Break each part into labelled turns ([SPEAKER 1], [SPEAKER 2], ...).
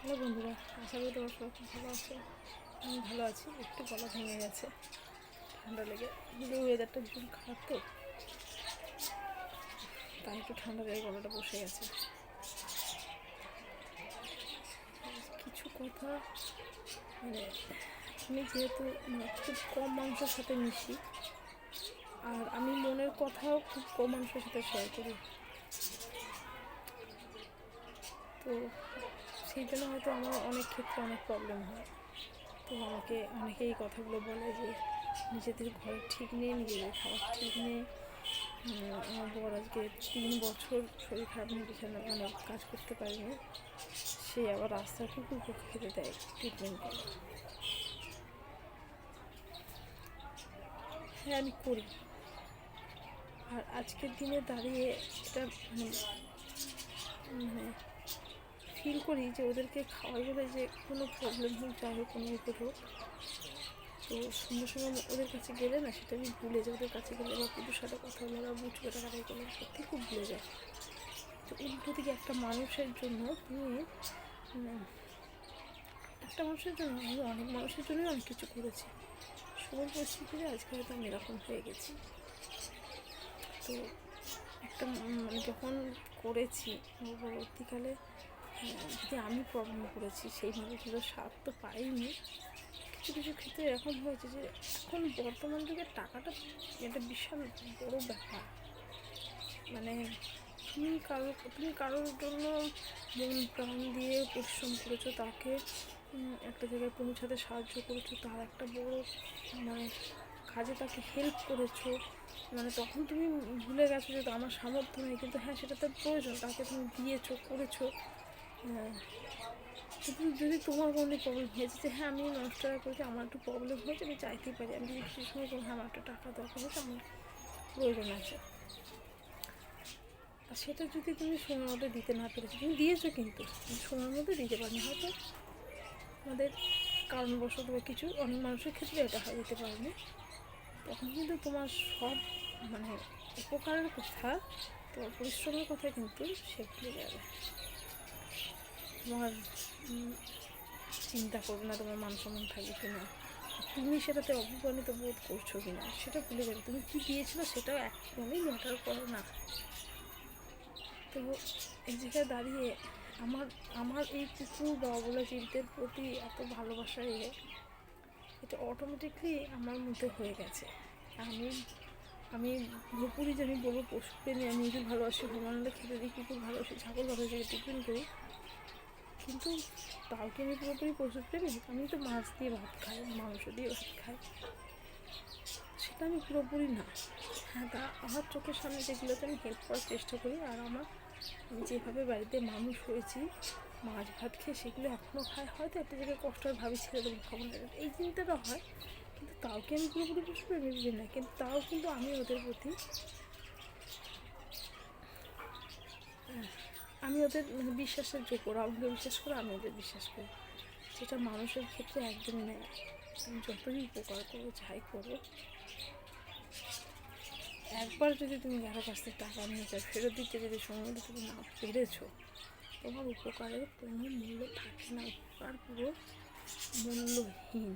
[SPEAKER 1] Hello বন্ধুরা, আশা করি তোমার সবাই খুব ভালো আছে। আমি ভালো আছি। একটু গলা ভেঙে গেছে, ঠান্ডা লেগে। যদি ওয়েদারটা ভীষণ খারাপ তো, তাই একটু ঠান্ডা লেগে গলাটা বসে গেছে। কিছু কথা মানে আমি যেহেতু খুব কম মানুষের সাথে মিশি, আর আমি মনের কথাও খুব কম মানুষের সাথে শেয়ার করি, তো সেই জন্য হয়তো আমার অনেক ক্ষেত্রে অনেক প্রবলেম হয়। তো আমাকে অনেকে এই কথাগুলো বলে যে নিজেদের ঘরে ঠিক নেই, নিজেদের খাবার ঠিক নেই। আমার বর আজকে 3 বছর শরীর খারাপ নিয়ে বিছানা কাজ করতে পারেনি, সে আবার রাস্তার কুকুরকে খেতে দেয় ট্রিটমেন্ট করে। হ্যাঁ, আমি করি। আর আজকের দিনে দাঁড়িয়ে এটা মানে ফিল করি যে ওদেরকে খাওয়াই বলে যে কোনো প্রবলেম হোক, যাই হোক, কোনো বিপদ হোক, তো সঙ্গে সঙ্গে ওদের কাছে গেলে না সেটা আমি ভুলে যাই। ওদের কাছে গেলে বা কুকুর সাথে কথা বলে বা বুঝ করে কাটাই করলে সত্যি খুব ভুলে যায়। তো উল্টো দিকে একটা মানুষের জন্য আমি অনেক মানুষের জন্যই অনেক কিছু করেছি। সময় পরিস্থিতিতে আজকে হয়তো আমি এরকম হয়ে গেছি। তো একটা যখন করেছি পরবর্তীকালে যদি আমি প্রবলেম করেছি, সেইভাবে কিন্তু স্বাদ তো পাইনি। কিছু কিছু ক্ষেত্রে এরকম হয়েছে যে এখন বর্তমান যুগে টাকাটা একটা বিশাল বড় ব্যাপার। মানে তুমি কারোর জন্য মন প্রাণ দিয়ে পরিশ্রম করেছো, তাকে একটা জায়গায় পৌঁছাতে সাহায্য করেছো, তার একটা বড় কাজে তাকে হেল্প করেছো। তখন তুমি ভুলে গেছো যে আমার সামর্থ্য নেই, কিন্তু হ্যাঁ, সেটা তার প্রয়োজন, তাকে তুমি দিয়েছো, করেছো। কিন্তু যদি তোমার কোনো প্রবলেম হয়েছে যে হ্যাঁ, আমি মানুষটা করেছি, আমার একটু প্রবলেম হয়েছে, আমি চাইতেই পারি, আমি যদি কিছু সময় কোনো হ্যাঁ, আমার একটা টাকা দরকার হয়েছে, আমার প্রয়োজন আছে, আর সেটা যদি তুমি সময়ের মধ্যে দিতে না পেরেছো, তুমি দিয়েছো কিন্তু সময়ের মধ্যে দিতে পারনি, হয়তো আমাদের কারণবশত বা কিছু, অনেক মানুষের ক্ষেত্রে এটা হয়, দিতে পারেনি, তখন কিন্তু তোমার সব উপকারের কথা, তোমার পরিশ্রমের কথা কিন্তু সে ভুলে যাবে। তোমার চিন্তা করবে না তোমার মান সম্মান থাকবে কিনা, তুমি সেটাতে অপমানিত বোধ করছো কিনা সেটা ভুলে যাবে। তুমি কী দিয়েছিলো সেটাও একদমই ম্যাটার করে না। তো এই জায়গায় দাঁড়িয়ে আমার এই কুকুর বা অবলা জীবদের প্রতি এত ভালোবাসা এটা অটোমেটিকলি আমার মধ্যে হয়ে গেছে। আমি পুরোপুরি যে আমি বলবো পশুপ্রেমী, আমি ইঁদুর ভালোবাসি, ভ্রমণে খেতে দিই, কুকুর ভালোবাসি, ছাগল ভালোবাসি, ট্রিটমেন্ট করি, কিন্তু তাও কি আমি পুরোপুরি পশুপ্রেমী? আমি তো মাছ দিয়ে ভাত খাই, মাংস দিয়ে ভাত খাই, সেটা আমি পুরোপুরি না। হ্যাঁ, তা আমার চোখের সামনে যেগুলোতে আমি হেল্প করার চেষ্টা করি, আর আমি যেভাবে বাড়িতে মানুষ হয়েছি মাছ ভাত খেয়ে সেগুলো এখনও খাই, হয়তো একটা জায়গায় কষ্ট হয়, ভাবি ছেড়ে দেবো, খাবো না, এই চিন্তাটা হয়, কিন্তু তাও কি আমি পুরোপুরি পশুপ্রেমী না, কিন্তু তাও কিন্তু আমি ওদের প্রতি বিশ্বাসের যোগ্য, আমাকে বিশ্বাস করে, আমি ওদের বিশ্বাস করি, যেটা মানুষের ক্ষেত্রে একদমই নেই। তুমি যতই উপকার করো, যাই করো, একবার যদি তুমি কারো কাছ থেকে টাকা নিয়ে যাও, ফেরত দিতে যদি সময় তুমি না পেরেছো, তোমার উপকারের কোনো মূল্য থাকে না, উপকার পুরো মূল্যহীন।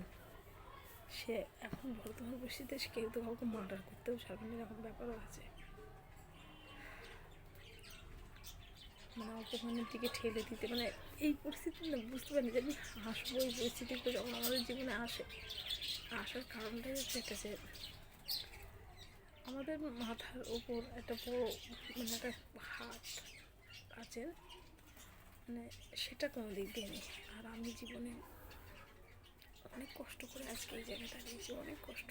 [SPEAKER 1] সে এখন বর্তমান পরিস্থিতিতে কেউ তো কাউকে মার্ডার করতেও ছাড়বে না, এরকম ব্যাপারও আছে। অপমানের দিকে ঠেলে দিতে, এই পরিস্থিতি না বুঝতে পারি যে আমি হাসবো, এই পরিস্থিতিগুলো যখন আমাদের জীবনে আসার কারণটাই হচ্ছে এটা যে আমাদের মাথার ওপর একটা বড় একটা হাত আছে, সেটা কোনো দিক দিয়ে নেই। আর আমি জীবনে অনেক কষ্ট করে আজকে এই জায়গায় দাঁড়িয়েছি, অনেক কষ্ট।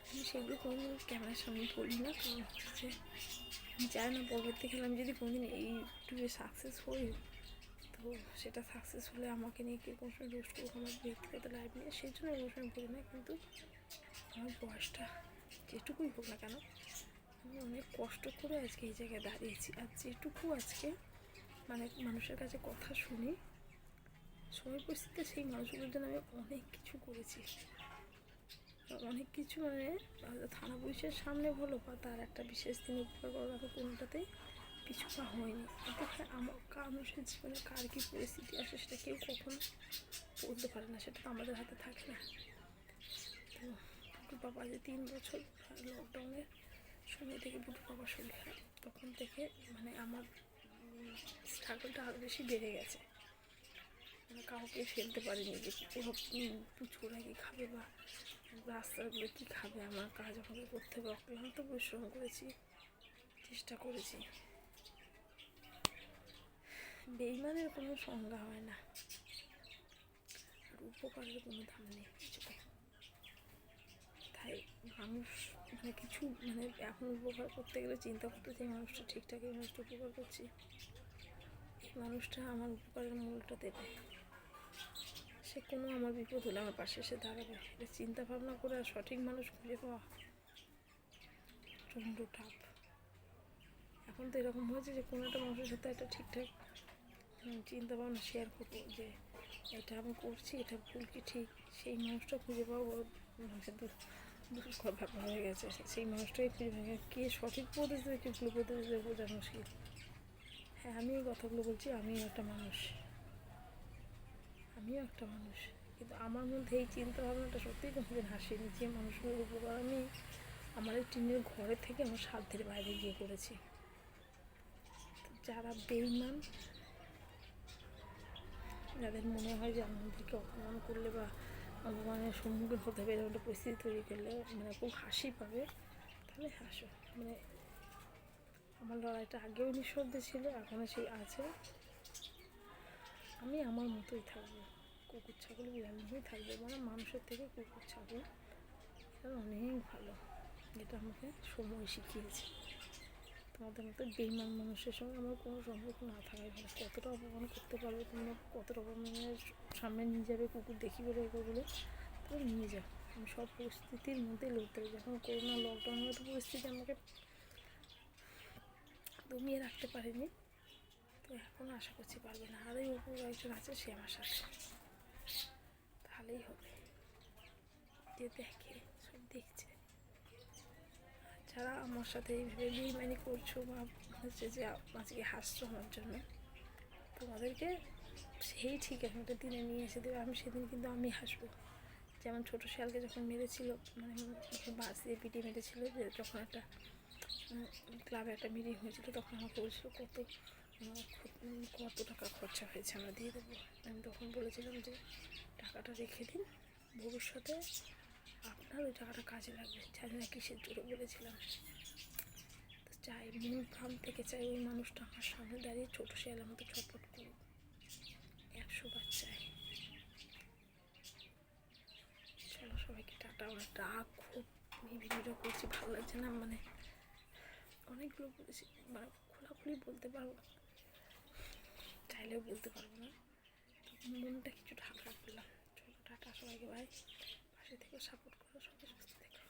[SPEAKER 1] আমি সেগুলো কোনোদিন ক্যামেরার সামনে বলি না, কারণ হচ্ছে আমি চাই না পরবর্তীকালে আমি যদি কোনোদিন এইটুকু সাকসেস হই, তো সেটা সাকসেস হলে আমাকে নিয়ে কেউ কোনো সময় রোস্ট করুক আমার ব্যক্তিগত লাইফ নিয়ে, সেই জন্য কোনো সময় বলি না। কিন্তু আমার বয়সটা যেটুকুই হোক না কেন, আমি অনেক কষ্ট করে আজকে এই জায়গায় দাঁড়িয়েছি, আর যেটুকু আজকে মানুষের কাছে কথা শুনি, সময় পরিস্থিতিতে সেই মানুষগুলোর জন্য আমি অনেক কিছু করেছি, অনেক কিছু থানা পুলিশের সামনে বলো বা তার একটা বিশেষ দিন উপকার করা, কোনোটাতেই পিছু পা হয়নি। কিন্তু হ্যাঁ, আমার মানুষের জীবনে কার কী পরিস্থিতি আসে সেটা কেউ কখনো বলতে পারে না, সেটা তো আমাদের হাতে থাকে না। তো বুটুর বাবা যে 3 বছর লকডাউনের সময় থেকে বুটুর বাবার শরীর খারাপ, তখন থেকে মানে আমার স্ট্রাগলটা আরও বেশি বেড়ে গেছে। মানে কাউকে ফেলতে পারিনি যে পুচকুরা কী খাবে বা রাস্তাগুলো কী খাবে, আমার কাজ আমাকে করতে হবে, অক্লান্ত পরিশ্রম করেছি, চেষ্টা করেছি। বেইমানের কোনো সংজ্ঞা হয় না, আর উপকারের কোনো দাম নেই কিছুতে। তাই মানুষ মানে কিছু মানে এখন উপকার করতে গেলে চিন্তা করতে যে মানুষটা ঠিকঠাক এই মানুষটা উপকার করছি, এই মানুষটা আমার উপকারের মূল্যটা দেবে, সে কোনো আমার বিপদ হলে আমার পাশে এসে দাঁড়াবে, এটা চিন্তা ভাবনা করে আর সঠিক মানুষ খুঁজে পাওয়া প্রচণ্ড টাফ। এখন তো এরকম হয়েছে যে কোনো একটা মানুষের সাথে একটা ঠিকঠাক চিন্তা ভাবনা শেয়ার করবো যে এটা আমি করছি, এটা ভুল কি ঠিক, সেই মানুষটা খুঁজে পাওয়া বড় দুষ্কর ব্যাপার হয়ে গেছে। সেই মানুষটাই খুঁজে পাওয়া, কে সঠিক পদ্ধতি দেবে কে ভুল পদ্ধতি দেবে বোঝা মুশকিল। হ্যাঁ, আমি এই কথাগুলো বলছি, আমিও একটা মানুষ, কিন্তু আমার মধ্যে এই চিন্তা ভাবনাটা সত্যিই কোনোদিন হাসেনি যে মানুষগুলোর উপকার আমি আমার এই টিনের ঘরে থেকে আমার সাধ্যের বাইরে গিয়ে করেছি। যারা বেইমান, যাদের মনে হয় যে আমাদেরকে অপমান করলে বা অপমানের সম্মুখীন হতে হবে এরকম একটা পরিস্থিতি তৈরি করলে মানে খুব হাসি পাবে, তাহলে হাসো। মানে আমার লড়াইটা আগেও নিঃশব্দে ছিল, এখনও সেই আছে। আমি আমার মতোই থাকবো, কুকুর ছাগল বিড়ালেই থাকবো, মানে মানুষের থেকে কুকুর ছাগল এটা অনেক ভালো, যেটা আমাকে সময় শিখিয়েছে। তোমাদের মতো বেইমান মানুষের সঙ্গে আমার কোনো সম্পর্ক না থাকাই ভালো। কতটা অপমান করতে পারবে তোমরা, কতটা অপমানের সামনে নিয়ে যাবে, কুকুর দেখি বলে বলে তুমি নিয়ে যাও। আমি সব পরিস্থিতির মধ্যে লড়তে হবে। যখন করোনা লকডাউনের মতো পরিস্থিতি আমাকে দমিয়ে রাখতে পারিনি, তো এখন আশা করছি পারবে না। আর এই উপর একজন আছে, সে আমার সাথে, তাহলেই হবে। যে দেখে, সব দেখছে, যারা আমার সাথে এইভাবে বেইমানি করছো বা হচ্ছে যে আজকে হাসছো আমার জন্য, তোমাদেরকে সেই ঠিক একটা দিনে নিয়ে এসে দেবে, আমি সেদিন কিন্তু আমি হাসবো। যেমন ছোটো শিয়ালকে যখন মেরেছিল, মানে বাস দিয়ে পিটিয়ে মেরেছিল, যে যখন একটা ক্লাবে একটা মিটিং হয়েছিল, তখন আমাকে বলছিল কত টাকা খরচা হয়েছে, আমরা দিয়ে দেবো। আমি তখন বলেছিলাম যে টাকাটা রেখে দিন, ভবিষ্যতে আপনার ওই টাকাটা কাজে লাগবে। জানি না কিসের জোরে বলেছিলাম। তো চাই, মন প্রাণ থেকে চাই ওই মানুষটা আমার সামনে দাঁড়িয়ে ছোটো শিয়ালের মতো ছটফট করুক 100 বার চাই। চলো সবাইকে টাটা। আমার ডাক খুব ভিডিওটা করছি, ভালো লাগছে না, মানে অনেকগুলো বলেছি, মানে খোলাখুলি বলতে পারবো না, চাইলেও বলতে পারবো না, মনটা কিছুটা হালকা করলাম। চলো টাটা সবাইকে, ভাই পাশে থেকে সাপোর্ট করো, সবাই সুস্থ থেকো।